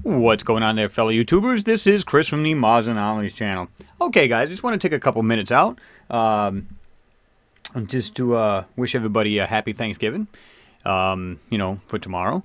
What's going on there, fellow YouTubers? This is Chris from the Anomalies channel. Okay, guys, just want to take a couple minutes out just to wish everybody a happy Thanksgiving, for tomorrow.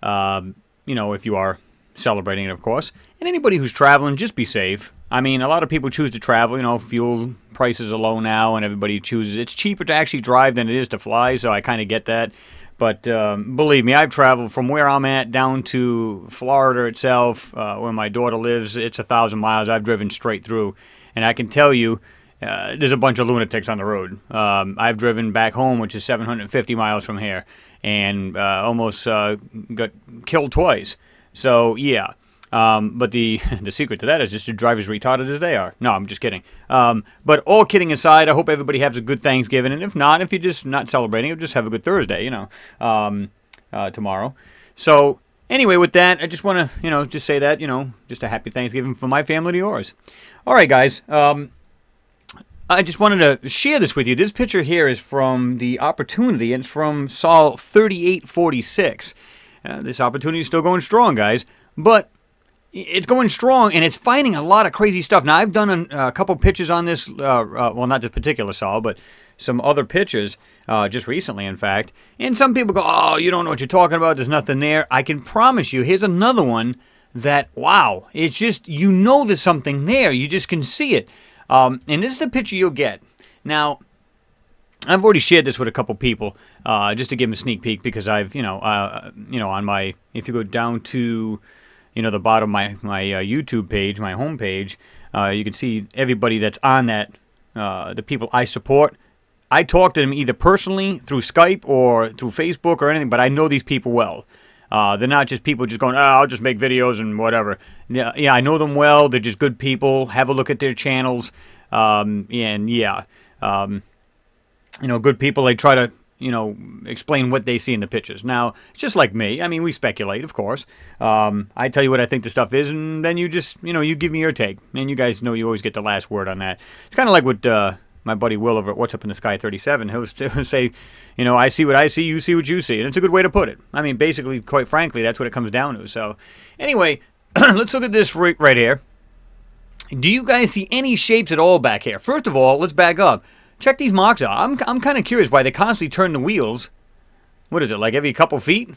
If you are celebrating it, of course. And anybody who's traveling, just be safe. I mean, a lot of people choose to travel. Fuel prices are low now, and everybody chooses. It's cheaper to actually drive than it is to fly, so I kind of get that. But believe me, I've traveled from where I'm at down to Florida itself, where my daughter lives. It's 1,000 miles. I've driven straight through. And I can tell you, there's a bunch of lunatics on the road. I've driven back home, which is 750 miles from here, and almost got killed twice. So, yeah. But the secret to that is just to drive as retarded as they are. No, I'm just kidding. But all kidding aside, I hope everybody has a good Thanksgiving. And if not, if you're just not celebrating, just have a good Thursday, tomorrow. So, anyway, with that, I just want to, just say that, just a happy Thanksgiving from my family to yours. All right, guys. I just wanted to share this with you. This picture here is from the Opportunity, and it's from SOL3846. This Opportunity is still going strong, guys. But it's going strong, and it's finding a lot of crazy stuff. Now, I've done a couple pictures on this, well, not this particular Sol, but some other pictures just recently, in fact. And some people go, oh, you don't know what you're talking about. There's nothing there. I can promise you, here's another one that, wow, it's just, there's something there. You just can see it. And this is the picture you'll get. Now, I've already shared this with a couple people just to give them a sneak peek because I've, on my, if you go down to the bottom of my YouTube page, my home page, you can see everybody that's on that, the people I support. I talk to them either personally through Skype or through Facebook or anything, but I know these people well. They're not just people just going, oh, I'll just make videos and whatever. Yeah, I know them well. They're just good people. Have a look at their channels. Good people. They try to explain what they see in the pictures. Now, it's just like me. I mean, we speculate, of course. I tell you what I think the stuff is, and then you just, you give me your take. And you guys know you always get the last word on that. It's kind of like what my buddy Will over at What's Up in the Sky 37, he'll say, I see what I see, you see what you see. And it's a good way to put it. I mean, basically, quite frankly, that's what it comes down to. So, anyway, let's look at this right here. Do you guys see any shapes at all back here? First of all, let's back up. Check these marks out. I'm kind of curious why they constantly turn the wheels. What is it, like every couple feet?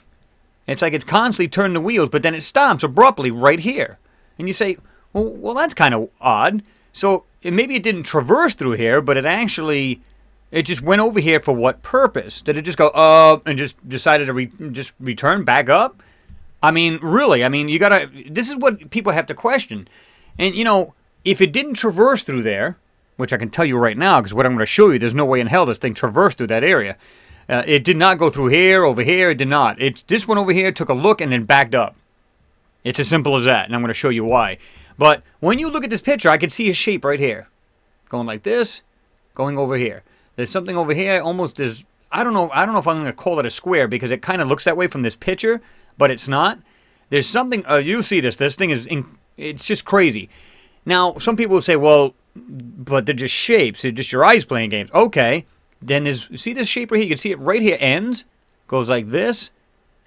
It's like it's constantly turning the wheels, but then it stops abruptly right here. And you say, well, that's kind of odd. So maybe it didn't traverse through here, but it just went over here for what purpose? Did it just go up and just decided to just return back up? I mean, really, you gotta, this is what people have to question. And, if it didn't traverse through there, which I can tell you right now, because what I'm going to show you, there's no way in hell this thing traversed through that area. It did not go through here, over here, it did not. This one over here took a look and then backed up. It's as simple as that, and I'm going to show you why. But when you look at this picture, I can see a shape right here. Going like this, going over here. There's something over here, almost as, I don't know if I'm going to call it a square, because it kind of looks that way from this picture, but it's not. There's something, you see this thing is, it's just crazy. Now, some people will say, well, but they're just shapes. They're just your eyes playing games. Okay. Then see this shape right here? You can see it right here ends, goes like this,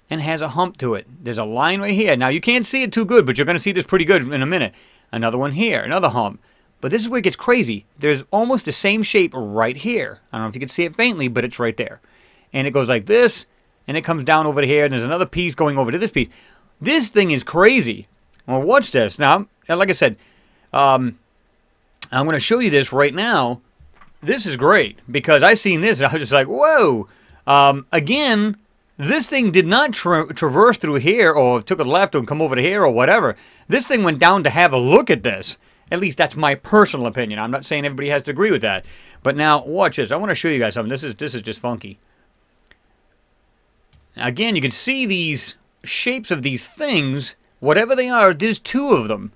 and has a hump to it. There's a line right here. Now, you can't see it too good, but you're going to see this pretty good in a minute. Another one here, another hump. But this is where it gets crazy. There's almost the same shape right here. I don't know if you can see it faintly, but it's right there. And it goes like this, and it comes down over to here, and there's another piece going over to this piece. This thing is crazy. Well, watch this. Now, like I said, I'm going to show you this right now. This is great because I seen this and I was just like, whoa. Again, this thing did not traverse through here or took a left and come over to here or whatever. This thing went down to have a look at this. At least that's my personal opinion. I'm not saying everybody has to agree with that. But now, watch this. I want to show you guys something. This is just funky. Again, you can see these shapes of these things. Whatever they are, there's two of them.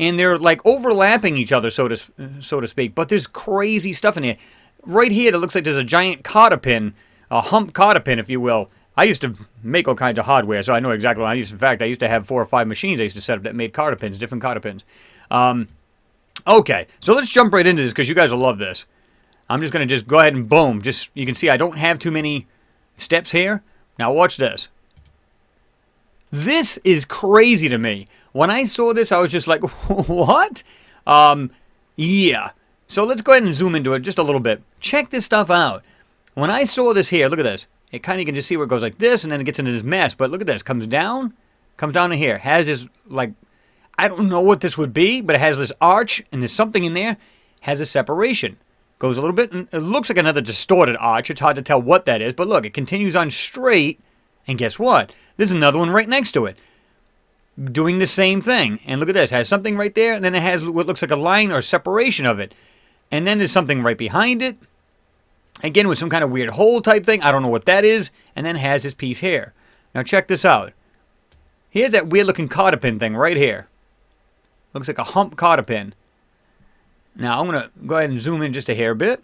And they're like overlapping each other, so to speak. But there's crazy stuff in here. Right here, it looks like there's a giant cotter pin, a hump cotter pin, if you will. I used to make all kinds of hardware, so I know exactly what I used. In fact, I used to have 4 or 5 machines I used to set up that made cotter pins, different cotter pins. Okay, so let's jump right into this because you guys will love this. I'm just going to go ahead and boom. You can see I don't have too many steps here. Now watch this. This is crazy to me. When I saw this, I was just like, what? Yeah. So let's go ahead and zoom into it just a little bit. Check this stuff out. When I saw this here, look at this. It kind of, you can just see where it goes like this, and then it gets into this mess. But look at this. Comes down to here. Has this, like, I don't know what this would be, but it has this arch, and there's something in there. Has a separation. Goes a little bit, and it looks like another distorted arch. It's hard to tell what that is. But look, it continues on straight, and guess what? There's another one right next to it. Doing the same thing. And look at this. It has something right there, and then it has what looks like a line or separation of it. And then there's something right behind it. Again, with some kind of weird hole type thing. I don't know what that is. And then it has this piece here. Now check this out. Here's that weird looking cotter pin thing right here. Looks like a hump cotter pin. Now I'm going to go ahead and zoom in just a hair bit.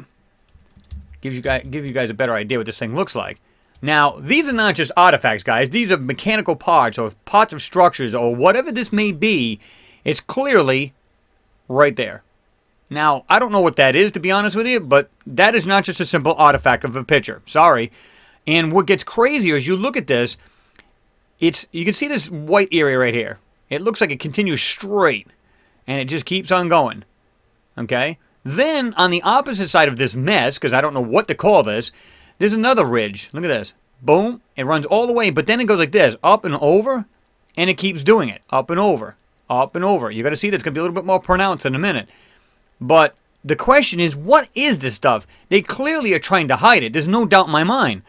Give you guys a better idea what this thing looks like. Now, these are not just artifacts, guys. These are mechanical parts or parts of structures or whatever this may be. It's clearly right there. Now, I don't know what that is, to be honest with you, but that is not just a simple artifact of a picture. Sorry. And what gets crazier is you look at this, you can see this white area right here. It looks like it continues straight, and it just keeps on going. Okay? Then, on the opposite side of this mess, because I don't know what to call this, there's another ridge. Look at this. Boom. It runs all the way, but then it goes like this, up and over, and it keeps doing it. Up and over. Up and over. You're going to see that's going to be a little bit more pronounced in a minute. But the question is, what is this stuff? They clearly are trying to hide it. There's no doubt in my mind.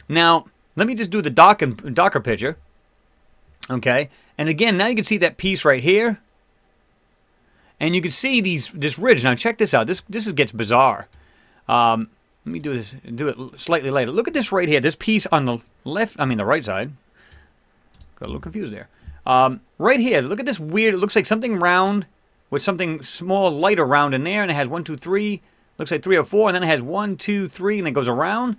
Now, let me just do the Docker picture. Okay? And again, now you can see that piece right here. And you can see this ridge. Now, check this out. This gets bizarre. Let me do it slightly later. Look at this right here. This piece on the the right side. Got a little confused there. Right here, look at this weird, it looks like something round with something small, lighter round in there, and it has 1, 2, 3, looks like 3 or 4, and then it has 1, 2, 3, and it goes around.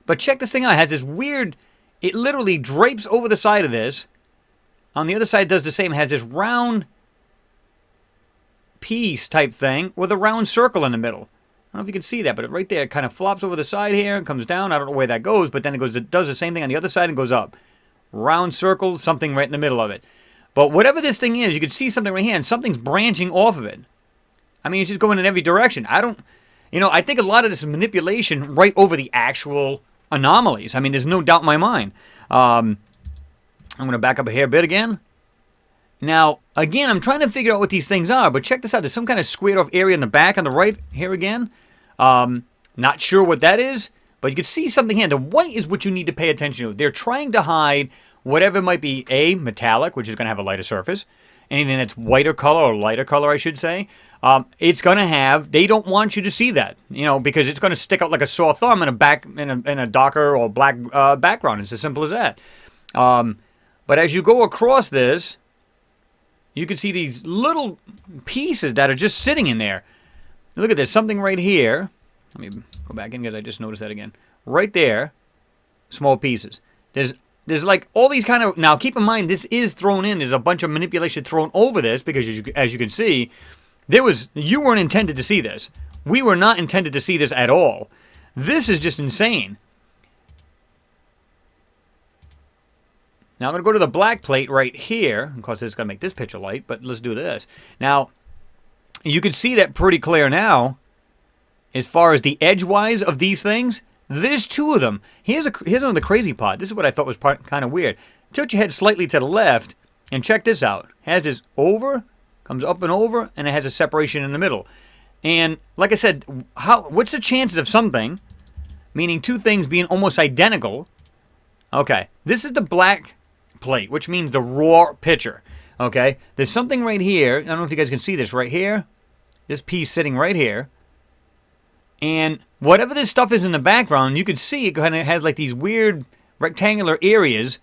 But check this thing out. It has this weird, it literally drapes over the side of this. On the other side, it does the same. It has this round piece type thing with a round circle in the middle. I don't know if you can see that, but right there, it kind of flops over the side here and comes down. I don't know where that goes, but then it does the same thing on the other side and goes up. Round circle, something right in the middle of it. But whatever this thing is, you can see something right here, and something's branching off of it. I mean, it's just going in every direction. I think a lot of this is manipulation right over the actual anomalies. I mean, there's no doubt in my mind. I'm going to back up a hair bit again. Now, again, I'm trying to figure out what these things are, but check this out. There's some kind of squared off area in the back on the right here again. Not sure what that is, but you can see something here. The white is what you need to pay attention to. They're trying to hide whatever might be metallic, which is going to have a lighter surface. Anything that's whiter color or lighter color, I should say. It's going to have, they don't want you to see that, because it's going to stick out like a sore thumb in a Docker or black background. It's as simple as that. But as you go across this, you can see these little pieces that are just sitting in there. Look at this, something right here. Let me go back in because I just noticed that again. Right there, small pieces. There's like all these kind of, now keep in mind this is thrown in. There's a bunch of manipulation thrown over this because as you can see, you weren't intended to see this. We were not intended to see this at all. This is just insane. Now I'm going to go to the black plate right here. Of course, it's going to make this picture light, but let's do this. Now, you can see that pretty clear now. As far as the edgewise of these things, there's two of them. Here's another crazy part. This is what I thought was kind of weird. Tilt your head slightly to the left, and check this out. Has this over, comes up and over, and it has a separation in the middle. And like I said, what's the chances of something, meaning two things being almost identical? Okay, this is the black plate, which means the raw picture. Okay, there's something right here. I don't know if you guys can see this right here. This piece sitting right here. And whatever this stuff is in the background, you can see it kind of has like these weird rectangular areas,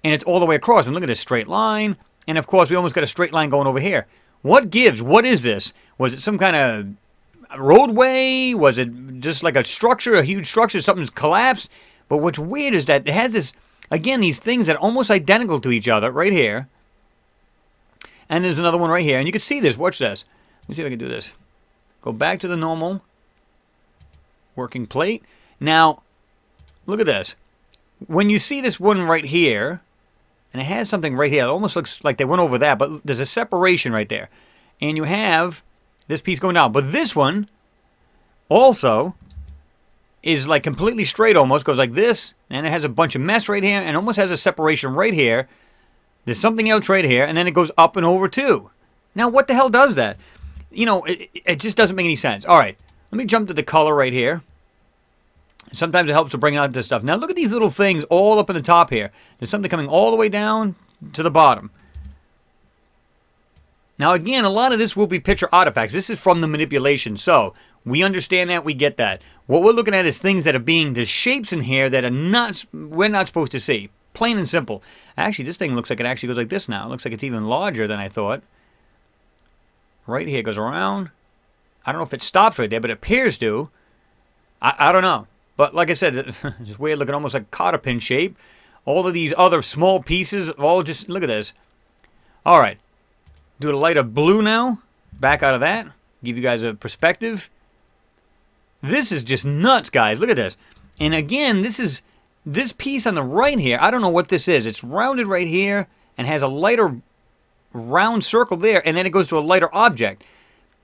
and it's all the way across. And look at this straight line. And of course, we almost got a straight line going over here. What gives? What is this? Was it some kind of roadway? Was it just like a structure, a huge structure? Something's collapsed? But what's weird is that it has this, again, these things that are almost identical to each other right here. And there's another one right here. And you can see this. Watch this. Let me see if I can do this. Go back to the normal working plate. Now, look at this. When you see this one right here, And it has something right here. It almost looks like they went over that, but there's a separation right there. And you have this piece going down. But this one also is like completely straight almost. Goes like this, and it has a bunch of mess right here, and almost has a separation right here. There's something else right here, and then it goes up and over too. Now, what the hell does that? You know, it just doesn't make any sense. All right, let me jump to the color right here. Sometimes it helps to bring out this stuff. Now, look at these little things all up in the top here. There's something coming all the way down to the bottom. Now, again, a lot of this will be picture artifacts. This is from the manipulation, so we understand that. We get that. What we're looking at is things that are being, there's shapes in here that are we're not supposed to see. Plain and simple. Actually, this thing looks like it actually goes like this now. It looks like it's even larger than I thought. Right here, it goes around. I don't know if it stops right there, but it appears to. I don't know. But like I said, it's weird looking, almost like cotter pin shape. All of these other small pieces, all just, look at this. All right. Do a lighter blue now. Back out of that. Give you guys a perspective. This is just nuts, guys. Look at this. And again, this piece on the right here, I don't know what this is. It's rounded right here and has a lighter round circle there, and then it goes to a lighter object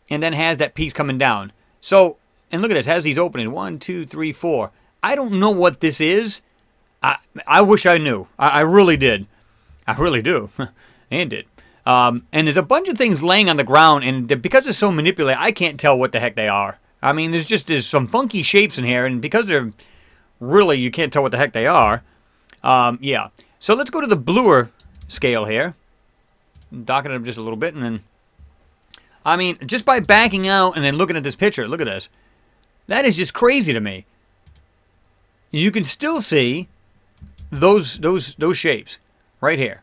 and then has that piece coming down. So, and look at this. It has these openings. 1, 2, 3, 4. I don't know what this is. I wish I knew. I really did. I really do. And did. And there's a bunch of things laying on the ground, and because it's so manipulated, I can't tell what the heck they are. I mean, there's some funky shapes in here, and because they're really, you can't tell what the heck they are. Yeah. So let's go to the bluer scale here. Docking it up just a little bit, and then, I mean, just by backing out and then looking at this picture, look at this. That is just crazy to me. You can still see those shapes right here.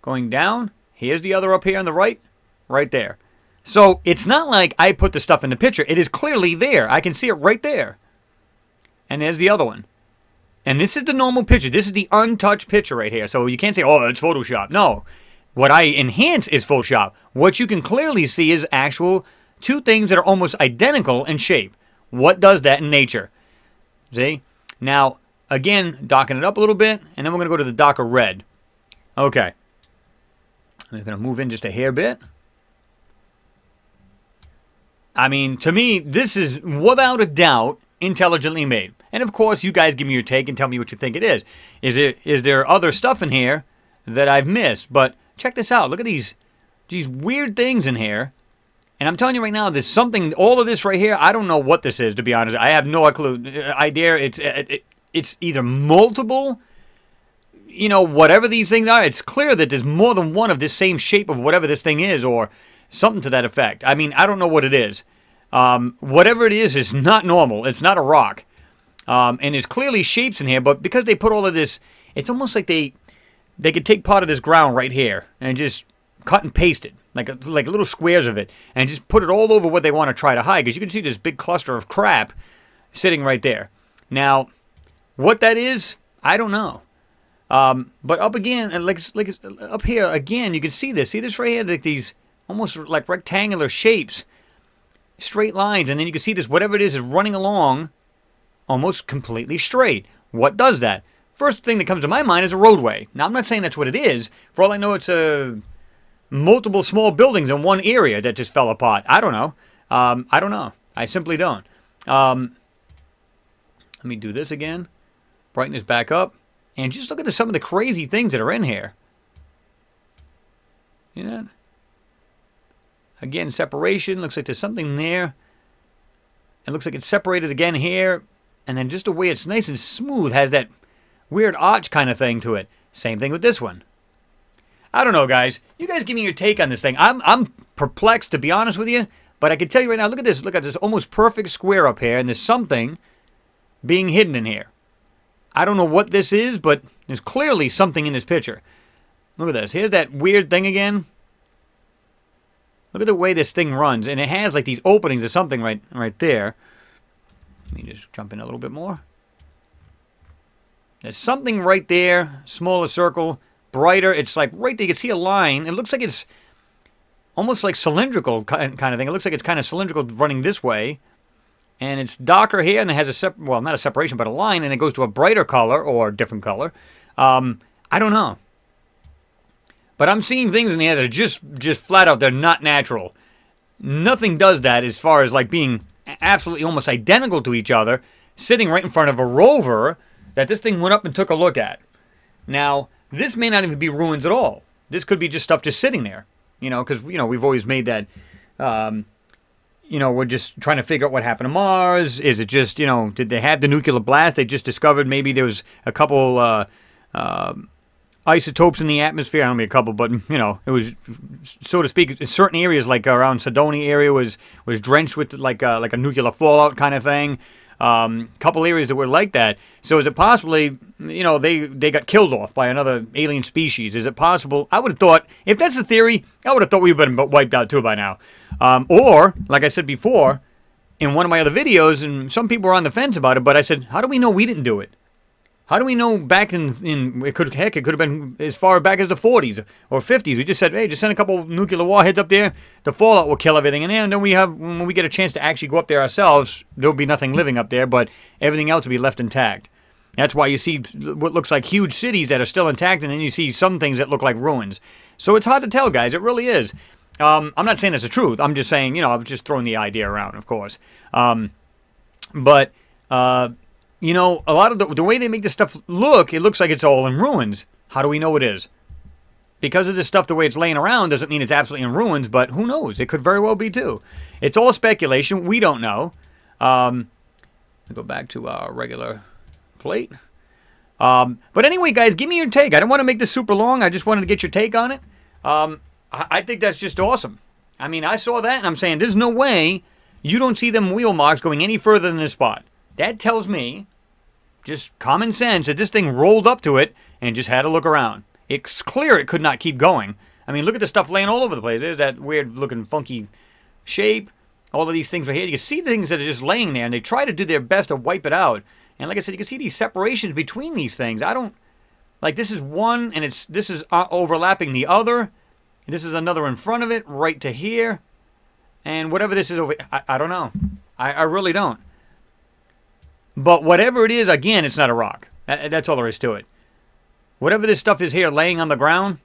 Going down. Here's the other up here on the right. Right there. So it's not like I put the stuff in the picture. It is clearly there. I can see it right there. And there's the other one. And this is the normal picture. This is the untouched picture right here. So you can't say, oh, it's Photoshop. No. What I enhance is Photoshop. What you can clearly see is actual two things that are almost identical in shape. What does that in nature? See? Now, again, docking it up a little bit, and then we're going to go to the darker red. Okay. I'm just going to move in just a hair bit. I mean, to me, this is, without a doubt, intelligently made. And, of course, you guys give me your take and tell me what you think it is. Is there other stuff in here that I've missed? But check this out. Look at these weird things in here. And I'm telling you right now, there's something, all of this right here, I don't know what this is, to be honest. I have no clue. Idea. It's either multiple, you know, whatever these things are. It's clear that there's more than one of this same shape of whatever this thing is, or something to that effect. I mean, I don't know what it is. Whatever it is not normal. It's not a rock. And there's clearly shapes in here, but because they put all of this, it's almost like they could take part of this ground right here and just cut and paste it, like little squares of it, and just put it all over what they want to try to hide. Because you can see this big cluster of crap sitting right there. Now, what that is, I don't know. But up again, and like up here again, you can see this. See this right here? Like these almost like rectangular shapes, straight lines, and then you can see this. Whatever it is running along, almost completely straight. What does that? First thing that comes to my mind is a roadway. Now, I'm not saying that's what it is. For all I know, it's multiple small buildings in one area that just fell apart. I don't know. I don't know. I simply don't. Let me do this again. Brighten this back up. And just look at some of the crazy things that are in here. You know? Again, separation. Looks like there's something there. It looks like it's separated again here. And then just the way it's nice and smooth has that weird arch kind of thing to it. Same thing with this one. I don't know, guys. You guys give me your take on this thing. I'm perplexed, to be honest with you. But I can tell you right now, look at this. Look at this almost perfect square up here. And there's something being hidden in here. I don't know what this is, but there's clearly something in this picture. Look at this. Here's that weird thing again. Look at the way this thing runs. And it has like these openings or something right there. Let me just jump in a little bit more. There's something right there. Smaller circle. Brighter. It's like right there. You can see a line. It looks like it's almost like cylindrical kind of thing. It looks like it's kind of cylindrical running this way. And it's darker here, and it has a well, not a separation, but a line, and it goes to a brighter color or different color. I don't know. But I'm seeing things in the air that are just flat out, they're not natural. Nothing does that as far as like being absolutely almost identical to each other, sitting right in front of a rover that this thing went up and took a look at. Now, this may not even be ruins at all. This could be just stuff just sitting there, you know, because, you know, we've always made that, you know, we're just trying to figure out what happened to Mars. Is it just, you know, did they have the nuclear blast? They just discovered maybe there was a couple isotopes in the atmosphere. I don't mean a couple, but, you know, it was, so to speak, in certain areas, like around Sidonia area was drenched with like a nuclear fallout kind of thing. Couple areas that were like that. So is it possibly, you know, they got killed off by another alien species? Is it possible? I would have thought, if that's the theory, I would have thought we would have been wiped out too by now. Or, like I said before, in one of my other videos, and some people were on the fence about it, but I said, how do we know we didn't do it? How do we know back in it could have been as far back as the 40s or 50s. We just said, hey, just send a couple nuclear warheads up there. The fallout will kill everything. And then when we get a chance to actually go up there ourselves, there'll be nothing living up there, but everything else will be left intact. That's why you see what looks like huge cities that are still intact, and then you see some things that look like ruins. So it's hard to tell, guys. It really is. I'm not saying it's the truth. I'm just saying, you know, I was just throwing the idea around, of course. You know, a lot of the way they make this stuff look, it looks like it's all in ruins. How do we know it is? Because of this stuff, the way it's laying around doesn't mean it's absolutely in ruins, but who knows? It could very well be too. It's all speculation. We don't know. Go back to our regular plate. But anyway, guys, give me your take. I don't want to make this super long. I just wanted to get your take on it. I think that's just awesome. I mean, I saw that, and I'm saying there's no way you don't see them wheel marks going any further than this spot. That tells me, just common sense, that this thing rolled up to it and just had to look around. It's clear it could not keep going. I mean, look at the stuff laying all over the place. There's that weird-looking, funky shape. All of these things right here. You can see things that are just laying there, and they try to do their best to wipe it out. And like I said, you can see these separations between these things. I don't... Like, this is one, and this is overlapping the other. This is another in front of it, right to here. And whatever this is over... I don't know. I really don't. But whatever it is, again, it's not a rock. That's all there is to it. Whatever this stuff is here laying on the ground,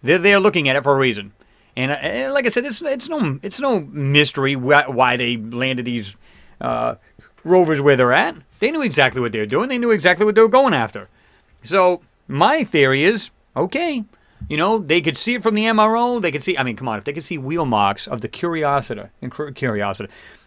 they're there looking at it for a reason. And like I said, it's no mystery why they landed these rovers where they're at. They knew exactly what they were doing. They knew exactly what they were going after. So my theory is, okay, you know, they could see it from the MRO. They could see, I mean, come on, if they could see wheel marks of the Curiosity,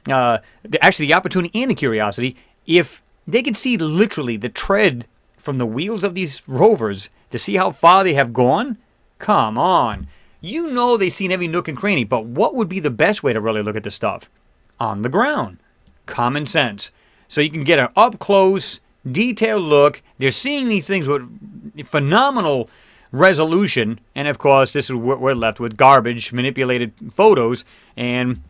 actually the Opportunity and the Curiosity, if they could see literally the tread from the wheels of these rovers to see how far they have gone, come on. You know they've seen every nook and cranny, but what would be the best way to really look at this stuff? On the ground. Common sense. So you can get an up-close, detailed look. They're seeing these things with phenomenal resolution, and of course, this is what we're left with, garbage, manipulated photos, and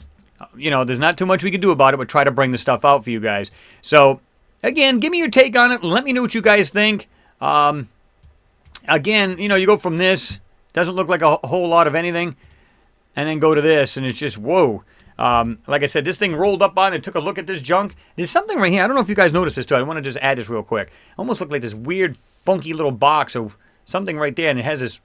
you know, there's not too much we can do about it, but try to bring the stuff out for you guys. So, again, give me your take on it. Let me know what you guys think. Again, you know, you go from this, doesn't look like a whole lot of anything, and then go to this, and it's just, whoa. Like I said, this thing rolled up on and took a look at this junk. There's something right here. I don't know if you guys noticed this, too. I want to just add this real quick. Almost looked like this weird, funky little box of something right there, and it has this...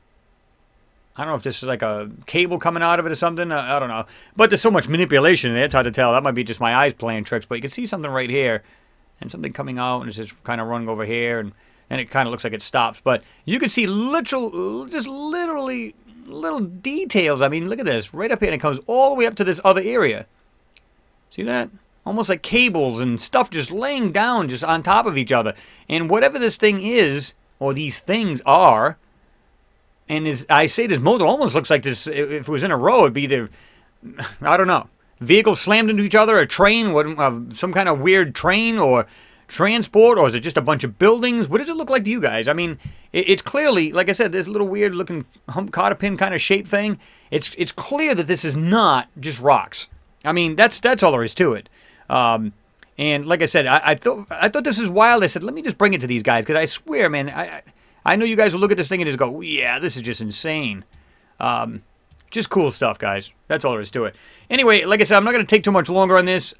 I don't know if this is like a cable coming out of it or something. I don't know. But there's so much manipulation in it. It's hard to tell. That might be just my eyes playing tricks. But you can see something right here. And something coming out. And it's just kind of running over here. And it kind of looks like it stops. But you can see literally little details. I mean, look at this. Right up here. And it comes all the way up to this other area. See that? Almost like cables and stuff just laying down just on top of each other. And whatever this thing is, or these things are... And I say this motor almost looks like this, if it was in a row, it'd be either, I don't know, vehicles slammed into each other, a train, some kind of weird train or transport, or is it just a bunch of buildings? What does it look like to you guys? I mean, it's clearly, like I said, this little weird looking cotter pin kind of shape thing. It's clear that this is not just rocks. I mean, that's all there is to it. And like I said, I thought this was wild. I said, let me just bring it to these guys, because I swear, man, I know you guys will look at this thing and just go, yeah, this is just insane. Just cool stuff, guys. That's all there is to it. Anyway, like I said, I'm not going to take too much longer on this.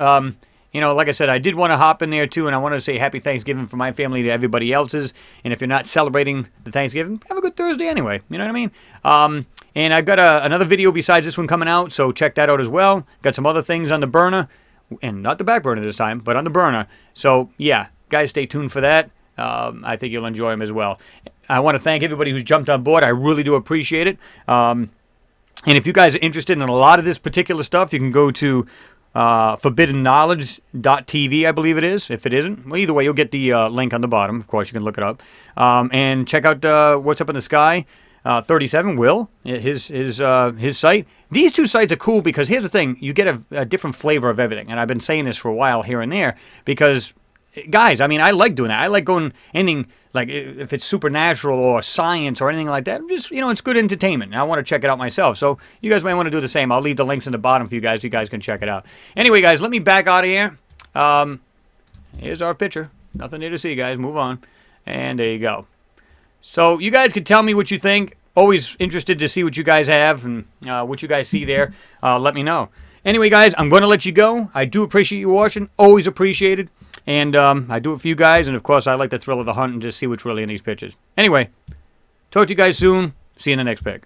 you know, like I said, I did want to hop in there too, and I wanted to say happy Thanksgiving for my family to everybody else's. And if you're not celebrating the Thanksgiving, have a good Thursday anyway. You know what I mean? And I've got another video besides this one coming out, so check that out as well. Got some other things on the burner, and not the back burner this time, but on the burner. So yeah, guys, stay tuned for that. I think you'll enjoy them as well. I want to thank everybody who's jumped on board. I really do appreciate it. And if you guys are interested in a lot of this particular stuff, you can go to forbiddenknowledge.tv, I believe it is. If it isn't, well, either way, you'll get the link on the bottom. Of course, you can look it up. And check out What's Up in the Sky. 37, Will, his site. These two sites are cool because here's the thing. You get a different flavor of everything. And I've been saying this for a while here and there because, guys, I mean, I like doing that. I like going anything, like if it's supernatural or science or anything like that. Just, you know, it's good entertainment. I want to check it out myself. So you guys might want to do the same. I'll leave the links in the bottom for you guys. You guys can check it out. Anyway, guys, let me back out of here. Here's our picture. Nothing there to see, guys. Move on. And there you go. So you guys can tell me what you think. Always interested to see what you guys have and what you guys see there. Let me know. Anyway, guys, I'm going to let you go. I do appreciate you watching. Always appreciated. And I do it for you guys. And, of course, I like the thrill of the hunt and just see what's really in these pictures. Anyway, talk to you guys soon. See you in the next pick.